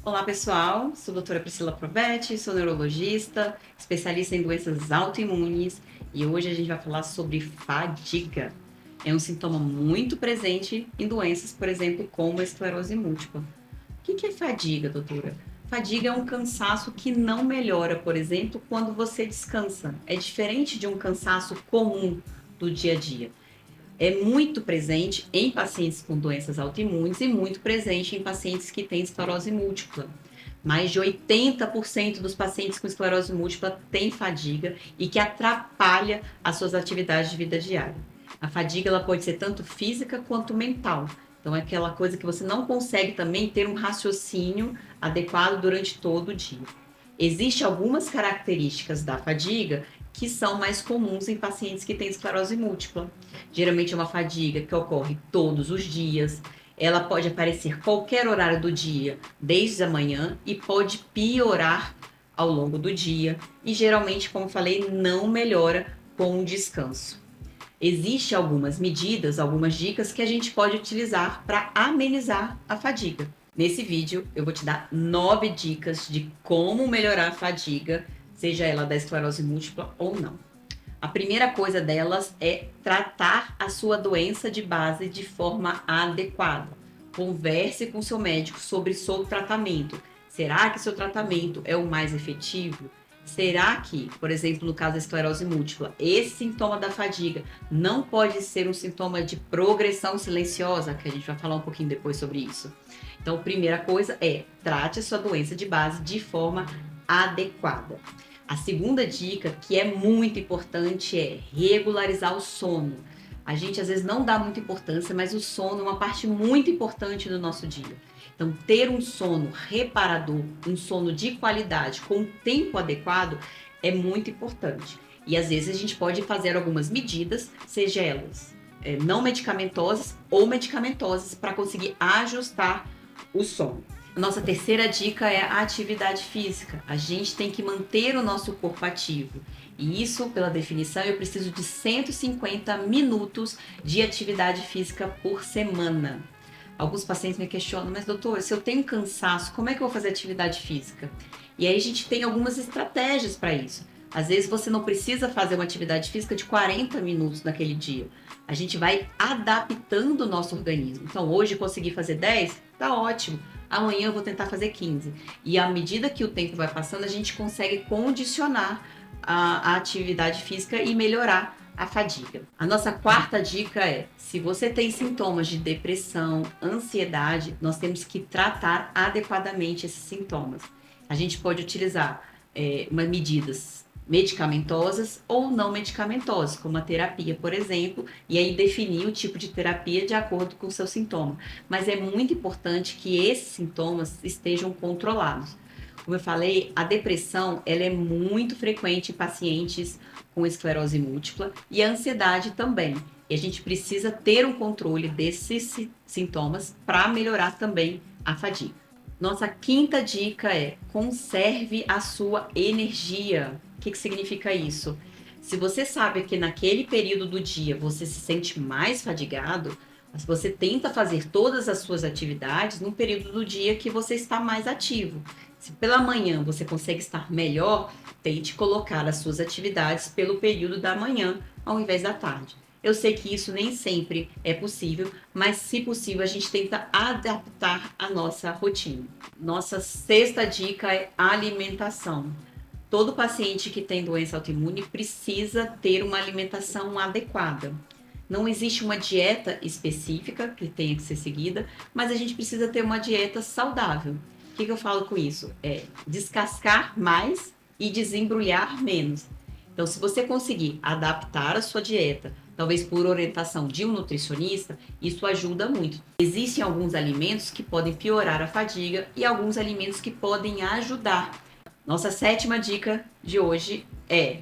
Olá pessoal, sou a doutora Priscila Provetti, sou neurologista, especialista em doenças autoimunes e hoje a gente vai falar sobre fadiga. É um sintoma muito presente em doenças, por exemplo, como a esclerose múltipla. O que é fadiga, doutora? Fadiga é um cansaço que não melhora, por exemplo, quando você descansa. É diferente de um cansaço comum do dia a dia. É muito presente em pacientes com doenças autoimunes e muito presente em pacientes que têm esclerose múltipla. Mais de 80% dos pacientes com esclerose múltipla têm fadiga e que atrapalha as suas atividades de vida diária. A fadiga ela pode ser tanto física quanto mental. Então é aquela coisa que você não consegue também ter um raciocínio adequado durante todo o dia. Existem algumas características da fadiga que são mais comuns em pacientes que têm esclerose múltipla. Geralmente é uma fadiga que ocorre todos os dias. Ela pode aparecer qualquer horário do dia, desde a manhã, e pode piorar ao longo do dia. E geralmente, como falei, não melhora com o descanso. Existem algumas medidas, algumas dicas que a gente pode utilizar para amenizar a fadiga. Nesse vídeo, eu vou te dar 9 dicas de como melhorar a fadiga, seja ela da esclerose múltipla ou não. A primeira coisa delas é tratar a sua doença de base de forma adequada. Converse com seu médico sobre seu tratamento. Será que seu tratamento é o mais efetivo? Será que, por exemplo, no caso da esclerose múltipla, esse sintoma da fadiga não pode ser um sintoma de progressão silenciosa, que a gente vai falar um pouquinho depois sobre isso. Então, a primeira coisa é trate a sua doença de base de forma adequada. A segunda dica, que é muito importante, é regularizar o sono. A gente às vezes não dá muita importância, mas o sono é uma parte muito importante do nosso dia. Então, ter um sono reparador, um sono de qualidade, com um tempo adequado, é muito importante. E às vezes a gente pode fazer algumas medidas, seja elas não medicamentosas ou medicamentosas, para conseguir ajustar o sono. A nossa terceira dica é a atividade física. A gente tem que manter o nosso corpo ativo. E isso, pela definição, eu preciso de 150 minutos de atividade física por semana. Alguns pacientes me questionam, mas doutor, se eu tenho cansaço, como é que eu vou fazer atividade física? E aí a gente tem algumas estratégias para isso. Às vezes você não precisa fazer uma atividade física de 40 minutos naquele dia. A gente vai adaptando o nosso organismo. Então hoje consegui fazer 10, tá ótimo. Amanhã eu vou tentar fazer 15. E à medida que o tempo vai passando, a gente consegue condicionar a atividade física e melhorar a fadiga. A nossa quarta dica é: se você tem sintomas de depressão, ansiedade, nós temos que tratar adequadamente esses sintomas. A gente pode utilizar medidas medicamentosas ou não medicamentosas, como a terapia, por exemplo, e aí definir o tipo de terapia de acordo com o seu sintoma. Mas é muito importante que esses sintomas estejam controlados. Como eu falei, a depressão ela é muito frequente em pacientes com esclerose múltipla e a ansiedade também. E a gente precisa ter um controle desses sintomas para melhorar também a fadiga. Nossa quinta dica é: conserve a sua energia. O que significa isso? Se você sabe que naquele período do dia você se sente mais fadigado, mas você tenta fazer todas as suas atividades no período do dia que você está mais ativo. Se pela manhã você consegue estar melhor, tente colocar as suas atividades pelo período da manhã ao invés da tarde. Eu sei que isso nem sempre é possível, mas se possível a gente tenta adaptar a nossa rotina. Nossa sexta dica é alimentação. Todo paciente que tem doença autoimune precisa ter uma alimentação adequada. Não existe uma dieta específica que tenha que ser seguida, mas a gente precisa ter uma dieta saudável. O que eu falo com isso? É descascar mais e desembrulhar menos. Então, se você conseguir adaptar a sua dieta, talvez por orientação de um nutricionista, isso ajuda muito. Existem alguns alimentos que podem piorar a fadiga e alguns alimentos que podem ajudar. Nossa sétima dica de hoje é: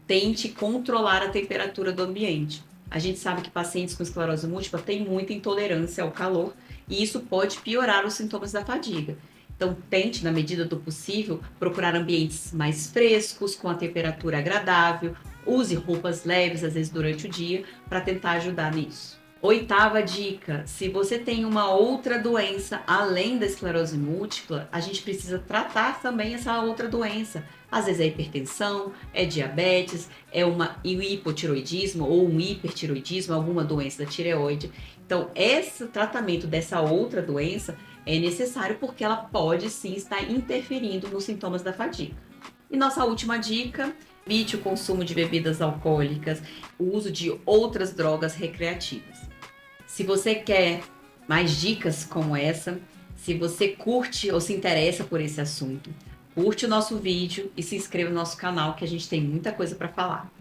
tente controlar a temperatura do ambiente. A gente sabe que pacientes com esclerose múltipla têm muita intolerância ao calor e isso pode piorar os sintomas da fadiga. Então, tente, na medida do possível, procurar ambientes mais frescos, com a temperatura agradável. Use roupas leves, às vezes, durante o dia, para tentar ajudar nisso. Oitava dica: se você tem uma outra doença além da esclerose múltipla, a gente precisa tratar também essa outra doença. Às vezes é hipertensão, é diabetes, é um hipotiroidismo ou um hipertiroidismo, alguma doença da tireoide. Então, esse tratamento dessa outra doença é necessário porque ela pode sim estar interferindo nos sintomas da fadiga. E nossa última dica: evite o consumo de bebidas alcoólicas, o uso de outras drogas recreativas. Se você quer mais dicas como essa, se você curte ou se interessa por esse assunto, curte o nosso vídeo e se inscreva no nosso canal que a gente tem muita coisa para falar.